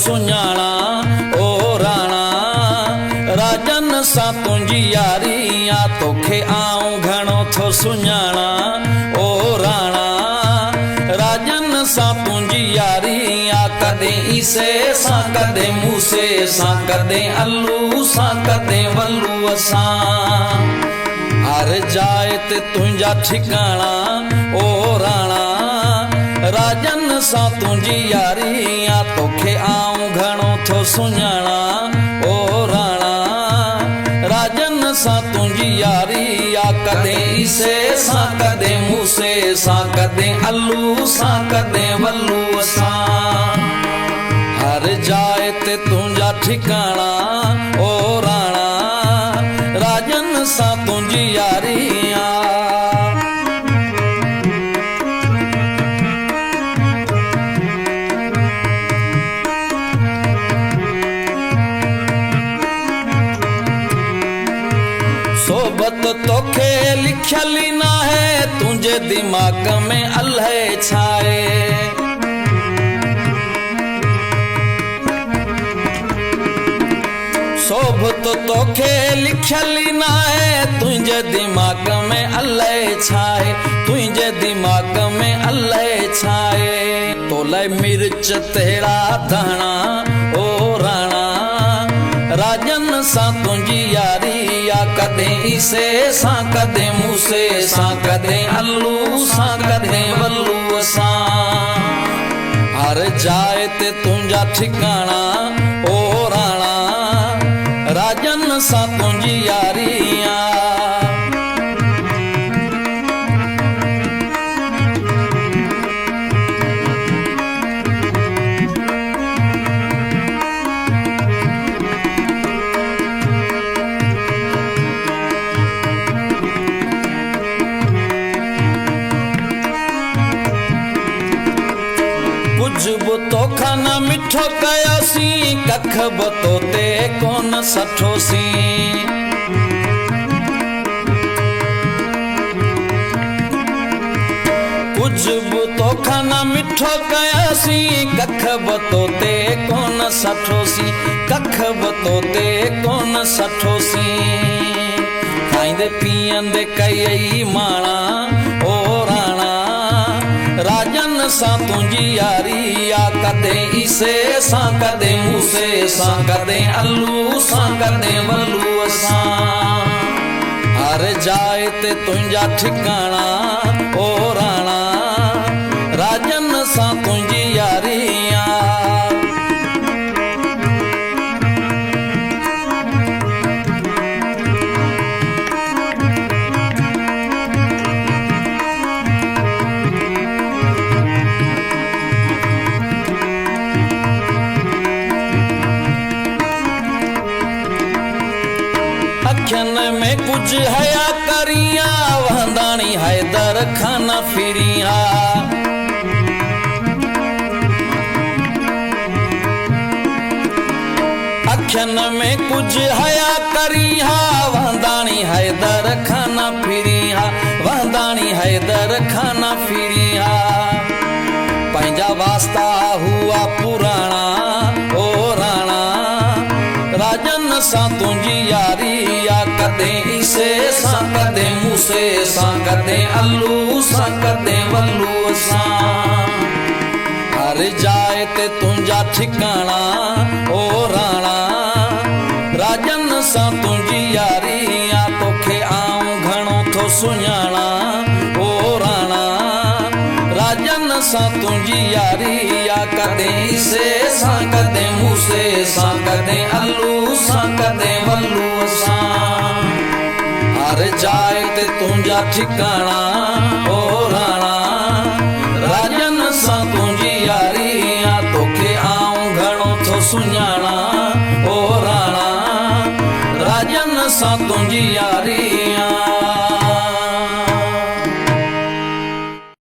सुञाणा ओ राणा राजन सां तुंहिंजी यारी आ तोखे आऊं घणो थो सुञाणा ओ राणा राजन सां तुंहिंजी यारी आ कॾहिं ईसे सां कॾहिं मूसे सां कॾहिं अल्लू सां कॾहिं वल्लूअ सां हर जाए ते तुंहिंजा ठिकाणा ओ राणा राजन सां तुंहिंजी यारी आ तोखे आऊं घणो थो सुञाणा ओ राणा राजन सां तुंहिंजी यारी आ कॾहिं ईसे सां कॾहिं मूसे सां कॾहिं अल्लू सां कॾहिं वल्लूअ सां हर जाए ते तुंहिंजा ठिकाणा ओ राणा राजन सां तुंहिंजी यारी आ सोबत तोखे लिखियल ई न है तुंहिंजे दिमाग़ में अल्लाह छाए सोबत तोखे लिखियल ई न है तुंहिंजे दिमाग़ में अल्लाह छाए तुंहिंजे दिमाग़ में अल्लाह छाए तो लाइ मिर्च तेड़ा धाणा ओ राणा राजन सां तुंहिंजी यारी आ कॾहिं ईसे सां कॾहिं मूसे सां कॾहिं अल्लू सां कॾहिं वल्लूअ सां हर जाए ते तुंहिंजा ठिकाणा ओ राणा राजन सां तुंहिंजी यारी आ कुछ बि तोखां न मिठो कयोसीं कख बि तोते कोन सठोसीं कुछ बि तोखां न मिठो कयोसीं कख बि तोते कोन सठोसीं कख बि तोते कोन सठोसीं खाईंदे पीअंदे कई माणा ओ राणा राजन सां तुंहिंजी यारी आ कॾहिं ईसे सां कॾहिं मूसे सां कॾहिं अल्लू सां कॾहिं वल्लूअ सां हर जाए ते तुंहिंजा ठिकाणा ओ राणा राजन सां तुंहिंजी यारी आ अखियन में कुछ हया करिया वंदाणी हैदर खाना फिरिया अखियन में कुछ हया करिया वंदाणी हैदर खाना फिरिया वंदाणी हैदर खाना फिरिया पंहिंजा वास्ता हुआ पुराणा ओ राणा राजन सां तुंहिंजी यारी आ कॾहिं ईसे सां कॾहिं मूसे सां कॾहिं अल्लू सां कॾहिं वल्लूअ सां हर जाए ते तुंहिंजा ठिकाणा ओ राणा राजन सां तुंहिंजी यारी आ तोखे आऊं घणो थो सुञाणा ओ राणा राजन सां तुंहिंजी यारी आ कॾहिं ईसे सां कॾहिं मूसे सां कॾहिं अल्लू सां कॾहिं वल्लूअ सां हर जाए ते तुंहिंजा ठिकाणा ओ राणा